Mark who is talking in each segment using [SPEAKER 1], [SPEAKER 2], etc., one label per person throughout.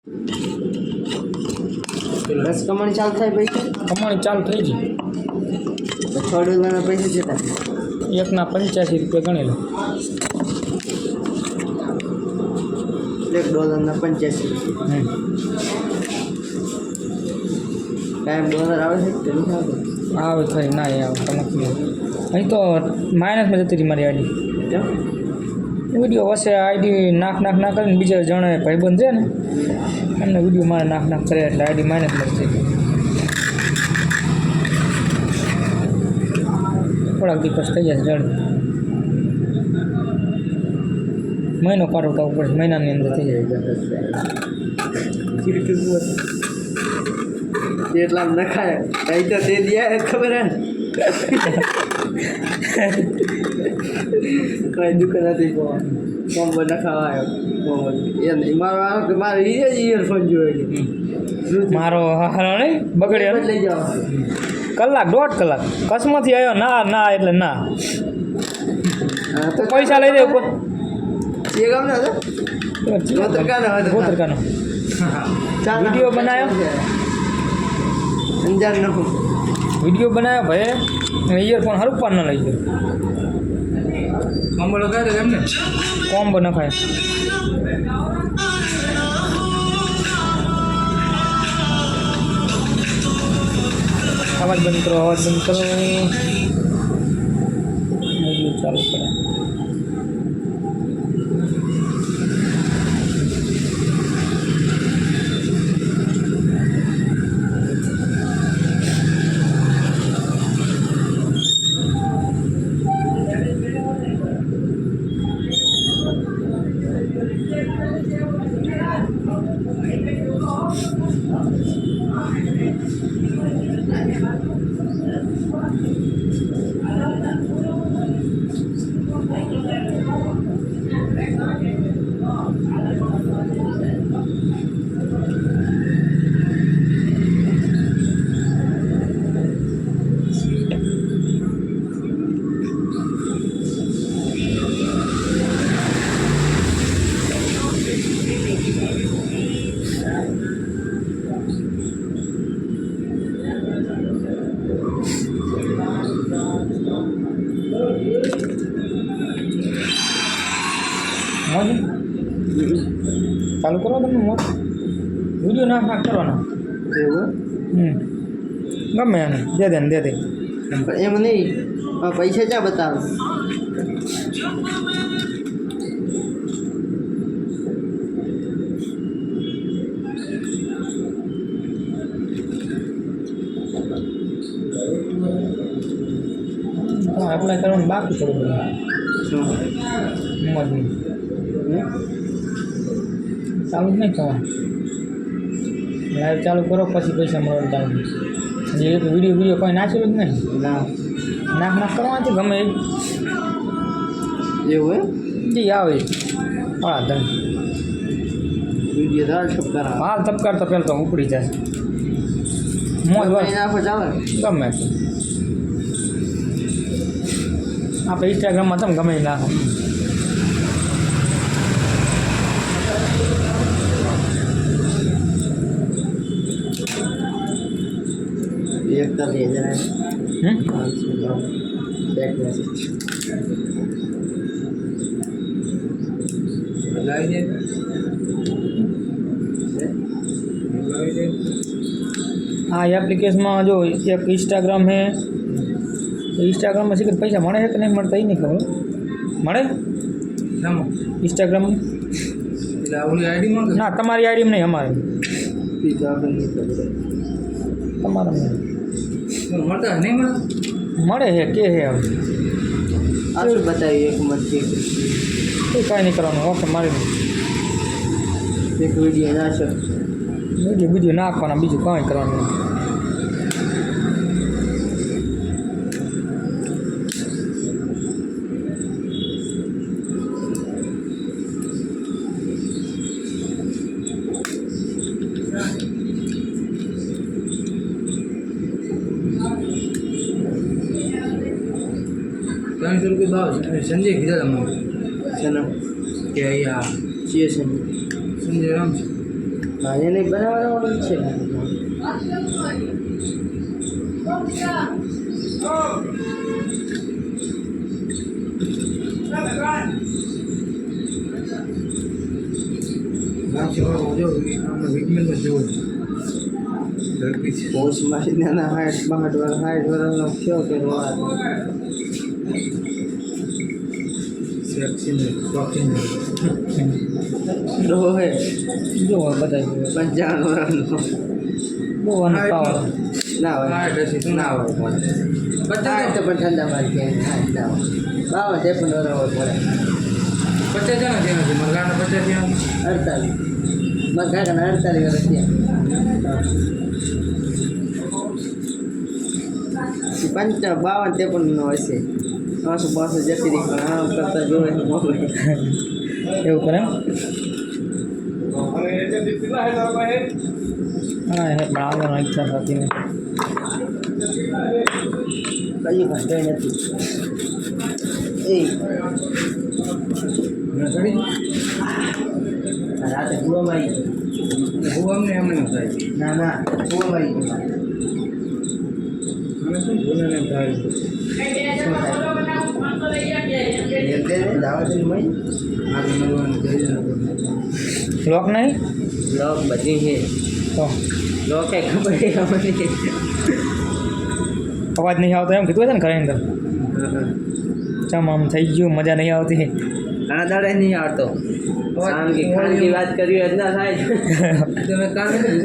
[SPEAKER 1] બસ કમાણી ચાલુ થાય પૈસા
[SPEAKER 2] કમાણી ચાલુ થઈ ગઈ.
[SPEAKER 1] તો $6 પૈસા જતા
[SPEAKER 2] એકના 85 રૂપિયા ગણેલો.
[SPEAKER 1] $1 85 કાયમ ડોલર આવે છે કે નથી આવતો?
[SPEAKER 2] આવે થઈ ના એ આવે તો નથી. અહીં તો માઇનસમાં જતી રહી મારી આઈડી.
[SPEAKER 1] કેમ?
[SPEAKER 2] વિડીયો વસે આઈડી નાખ કરીને બીજા જણે ભાઈબંધ છે ને એમને વિડીયો મારે નાખ કરે એટલે આઈડી માઇનસમાં જ થઈ ગઈ. થોડાક દિવસ થઈ જશે જડ મહિનો કાઢવતા ઉપર મહિનાની અંદર થઈ જાય.
[SPEAKER 1] એટલા ન ખાય કઈ તો તે દિયા ખબર હે કઈ દુકાન હતી કોમ્બો ન ખાવા આવ્યો એ નહીં મારો ઇયરફોન જોયો
[SPEAKER 2] મારો હારો નહીં બગડ્યો
[SPEAKER 1] લઈ જાઓ
[SPEAKER 2] કલાક 1.5 કલાક કસમાંથી આવ્યો ના એટલે ના
[SPEAKER 1] તો
[SPEAKER 2] પૈસા લઈ દે ઉપર
[SPEAKER 1] એ ગામ ના
[SPEAKER 2] ગોતરકાનો વિડીયો બનાવ્યો
[SPEAKER 1] અંજાર નો
[SPEAKER 2] વિડીયો બનાવ્યો ભાઈ ઇયરફોન હરું પાન ન લઈ ગયો. કોમ્બો લગાવી દે એમને કોમ્બો ન ખાય. અવાજ બંધ કરો વિડીયો ચાલુ કરે. મોજ ચાલુ કરો તમે મોજ વિડીયો નાખ કરવાના
[SPEAKER 1] એવું
[SPEAKER 2] ગમે એને દે દે
[SPEAKER 1] એમ નહીં પૈસા ક્યાં બતાવે
[SPEAKER 2] એપ્લાય કરવાનું બાકી થોડું બધું મોજ ચાલુ જ નહીં થવાનું. લાઈવ ચાલુ કરો પછી પૈસા મળવાનું ચાલુ. જે એક વિડીયો કોઈ નાખેલું જ નહીં
[SPEAKER 1] ના
[SPEAKER 2] નાખ કરવાથી ગમે
[SPEAKER 1] એવું
[SPEAKER 2] જે આવે હા ધન
[SPEAKER 1] વિડીયો દાળ છપકાર
[SPEAKER 2] હાલ તપકાર તો પહેલાં તો ઉપડી જાય મોજ બસ
[SPEAKER 1] નાખો ચાલે
[SPEAKER 2] ગમે આપણે ઇન્સ્ટાગ્રામમાં તમે ગમે નાખો.
[SPEAKER 1] એકતા 2000 બેક મેસેજ
[SPEAKER 2] હા એપ્લિકેશનમાં જો એક ઇન્સ્ટાગ્રામ છે. ઇન્સ્ટાગ્રામમાં શીખર પૈસા મળે છે કે નહીં મળતા એ નહીં ખબર મળે ઇન્સ્ટાગ્રામમાં ના તમારી આઈડીમાં નહીં અમારે તમારા મળતા નહીં મળે છે કે હે હવે
[SPEAKER 1] આ શું બતાવી એક મત
[SPEAKER 2] કાંઈ નહીં કરવાનું ઓકે મારી
[SPEAKER 1] એક વિડીયો નાખો
[SPEAKER 2] વિડીયો નાખવાના બીજું કાંઈ કરવાનું નહીં. ₹300 ભાવ સંજય કીધા તમને
[SPEAKER 1] ચલો
[SPEAKER 2] કે અહીંયા
[SPEAKER 1] છીએ છે
[SPEAKER 2] સંજય રામ છે
[SPEAKER 1] હા એને બનાવવાનું છે પોસ્ટ માંથી નાના 60 વર્ષનો થયો કે ડોહે
[SPEAKER 2] જો બધા
[SPEAKER 1] 55 વર્ષનો
[SPEAKER 2] બહુ પાવર
[SPEAKER 1] ના હોય ના હોય બધા તો પણ ઠંડા મારી કે બાવા તે પણ ડોરા હોય પડે
[SPEAKER 2] 50 જણા થયા છે મરગાના 50 થયા
[SPEAKER 1] 48 મારા કાકાના 48 વર્ષ થયા 52 તે પણ નો હશે 52 જતી રહી પણ આમ કરતા જોવે
[SPEAKER 2] એવું કરે હા હે બનાવવાનો ઈચ્છા થતી ને
[SPEAKER 1] કઈ ભાષા નથી એ રાતે ભૂવામાં આવી
[SPEAKER 2] હું અમને એમને થાય
[SPEAKER 1] ના ભૂવામાં આવી
[SPEAKER 2] મને શું ભૂલે ને થાય લોક નહીં
[SPEAKER 1] લોક બધી છે
[SPEAKER 2] તો
[SPEAKER 1] લોક એ ખબર નહીં
[SPEAKER 2] અવાજ નહીં આવતો એમ કીધું છે ને ઘરે અંદર ચમ આમ થઈ ગયું મજા નહીં આવતી
[SPEAKER 1] ઘણા દાડે નહીં આવતો ખાનગી વાત કરી જ ના થાય
[SPEAKER 2] તમે કામ કરી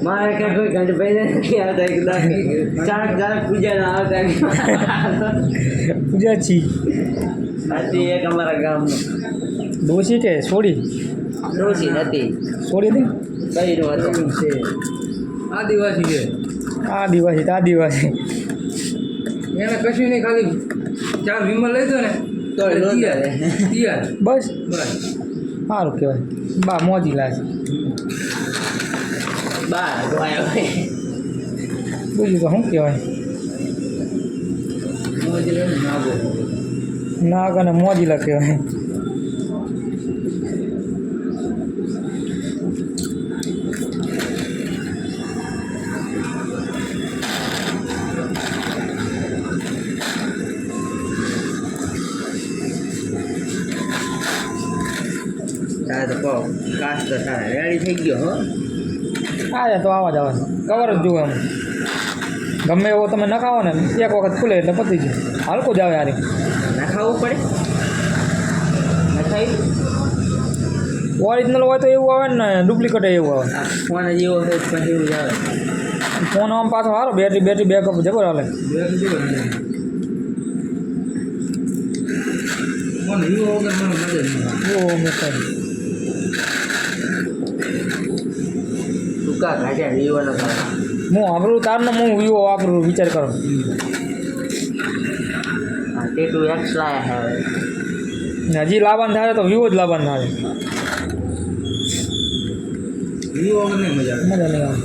[SPEAKER 1] મારે કઈ કોઈ ઘંટ ભાઈ નથી આવતા એકદમ ચાર પૂજા ના આવતા
[SPEAKER 2] પૂજા છી
[SPEAKER 1] હતી એક અમારા ગામનો
[SPEAKER 2] ડોસી કે છોડી
[SPEAKER 1] ડોસી હતી
[SPEAKER 2] છોડી હતી
[SPEAKER 1] બૈરો હતો છે
[SPEAKER 2] આદિવાસી છે આદિવાસી એને કશું નહીં ખાલી 4 વિમલ લઈ દો ને
[SPEAKER 1] તો
[SPEAKER 2] તૈયાર બસ સારું કહેવાય બા મોજી લાગે
[SPEAKER 1] બાર ગોયા હોય
[SPEAKER 2] બીજું તો શું કહેવાય નાગ અને મોજીલા કહેવાય
[SPEAKER 1] તારે તો કહો કાચ તો તારે રેડી થઈ ગયો હો
[SPEAKER 2] હા તો આવા જ આવે કવર જ જુઓ એમ ગમે એવો તમે નખાવો ને એક વખત ખુલે એટલે પતી જાય હલકું જ આવે યાર
[SPEAKER 1] નખાવવું પડે નખાવી
[SPEAKER 2] ઓરિજિનલ હોય તો એવું આવે ને ડુપ્લિકેટ એવું આવે
[SPEAKER 1] ફોન જેવો હોય પછી એવું જ આવે
[SPEAKER 2] ફોન આમ પાછો સારો બેટરી બેકઅપ જબર હાલે
[SPEAKER 1] ટૂંકા ઘાટ્યા વિવોનો
[SPEAKER 2] હું વાપરું તારનો હું વિવો વાપરું વિચાર કરો
[SPEAKER 1] હા ટેટુ એક્સ લાયા હવે
[SPEAKER 2] ને હજી લાવવાનું થાય તો વિવો જ લાવવાનું થાય
[SPEAKER 1] વિવો મને મજા
[SPEAKER 2] મજા નહીં આવે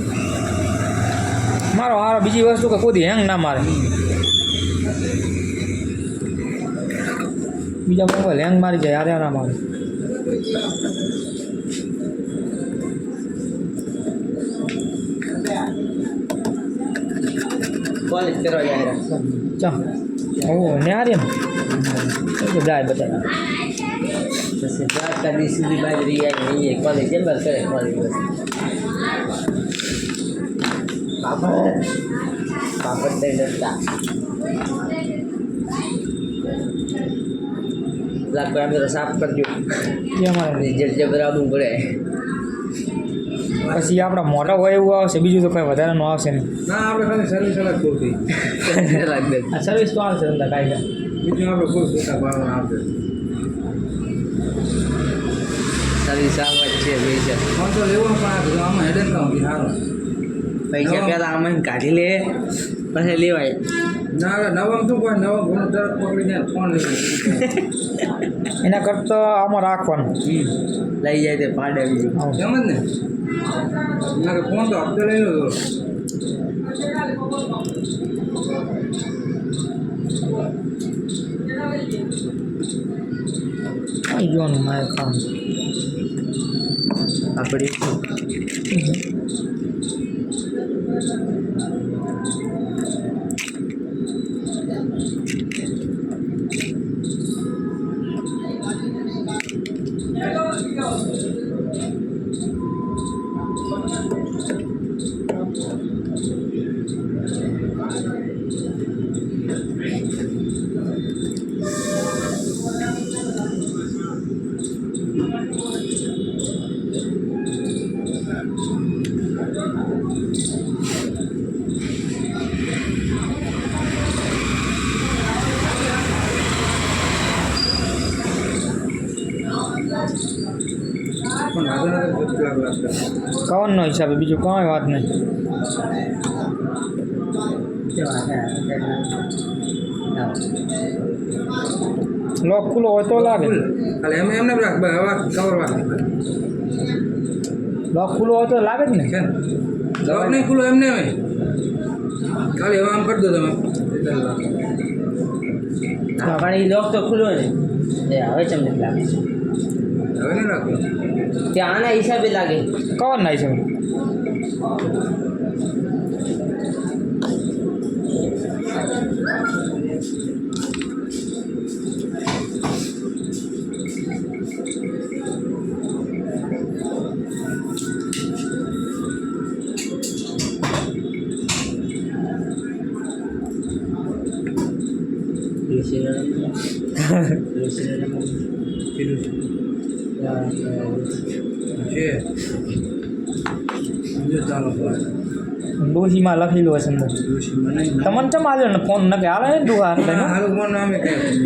[SPEAKER 2] મારો હારો બીજી વસ્તુ કે કોઈ હેંગ ના મારે બીજા મોબાઈલ હેંગ મારી જાય હારે ના મારે
[SPEAKER 1] કોલેજ કરવા જાય
[SPEAKER 2] ચા ઓ ન્યારે ને જાય બધા
[SPEAKER 1] પછી દ્વારકાથી સુધી બાજરી આવી કોલેજ જબર કરે કોલેજ પાપડ તે ડરતા લાખ આપણે સાફ કરજો
[SPEAKER 2] એ અમારે
[SPEAKER 1] રિઝલ્ટ જબર આવવું પડે
[SPEAKER 2] પછી આપણા મોટા હોય એવું આવશે બીજું તો કંઈ વધારે નું આવશે નહીં
[SPEAKER 3] ના આપણે ખાલી સર્વિસ અલગ પૂરતી
[SPEAKER 2] આ સર્વિસ તો આવશે અંદર કાંઈ
[SPEAKER 3] બીજું આપણે કોઈ પોતા ભાવના આવશે
[SPEAKER 1] સર્વિસ આવા જ છે પૈસા
[SPEAKER 3] ફોન તો લેવો પણ આમાં હેડન કામ બી સારો
[SPEAKER 1] પૈસા પહેલાં આમાં કાઢી લે પછી લેવાય
[SPEAKER 3] ના હવે નવમ શું કોઈ નવો ગુણ તરત પકડી જાય ફોન લેવું
[SPEAKER 2] એના કરતાં આમાં રાખવાનું
[SPEAKER 1] લઈ જાય તે પાડે બીજું
[SPEAKER 3] એમ જ ને ના ફોન તો હપ્તે લઈ લો
[SPEAKER 2] આવી ગયું મારે કામ
[SPEAKER 1] આપણી
[SPEAKER 3] પણ વાંધો નથી કેટલાક લાગતા
[SPEAKER 2] કવનનો હિસાબે બીજું કાંઈ વાત નહીં. લોક ખુલ્લો હોય તો લાગે.
[SPEAKER 3] ખાલી એમને રાખ ભાઈ હવા કવર વાગે
[SPEAKER 2] લોક ખુલ્લો હોય તો લાગે જ ને.
[SPEAKER 3] છે ને દવા નહીં ખુલ્લો એમને હોય ખાલી હવા આમ કરી દો તમે
[SPEAKER 1] પણ એ લોક તો ખુલ્લો ને એ હવે તમને લાગે છે
[SPEAKER 3] હવે નહીં રાખો
[SPEAKER 1] કે આના હિસાબે લાગે
[SPEAKER 2] કવનના હિસાબે.
[SPEAKER 3] છે જો ચાલો
[SPEAKER 2] ડોહીમાં લખેલું હશે અંદર. તમને ચમ આવ્યો ને ફોન ન કે હાલે ને ડોહા એટલે ને?
[SPEAKER 3] હારું ફોન અમે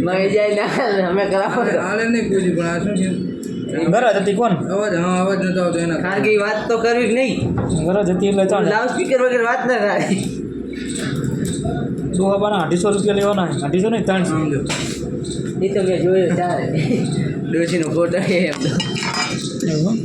[SPEAKER 1] મળી જાય ને અમે કરાવો
[SPEAKER 3] હાલે નહીં પૂછી પણ આ શું છે
[SPEAKER 2] ગરજ હતી કોણ?
[SPEAKER 3] અવાજ હા અવાજ નતો આવતો એના
[SPEAKER 1] કારણ કે એ વાત તો કરવી જ નહીં
[SPEAKER 2] ગરજ હતી એટલે ચાલે.
[SPEAKER 1] લાઉડ સ્પીકર વગર વાત ના થાય
[SPEAKER 2] ડોહા બાના 250 રૂપિયા લેવાના. 250 નહીં 300.
[SPEAKER 3] સમજો
[SPEAKER 1] એ તો મેં જોયું ચાલે ડોશીનો ફોટો એમ તો
[SPEAKER 2] એવું?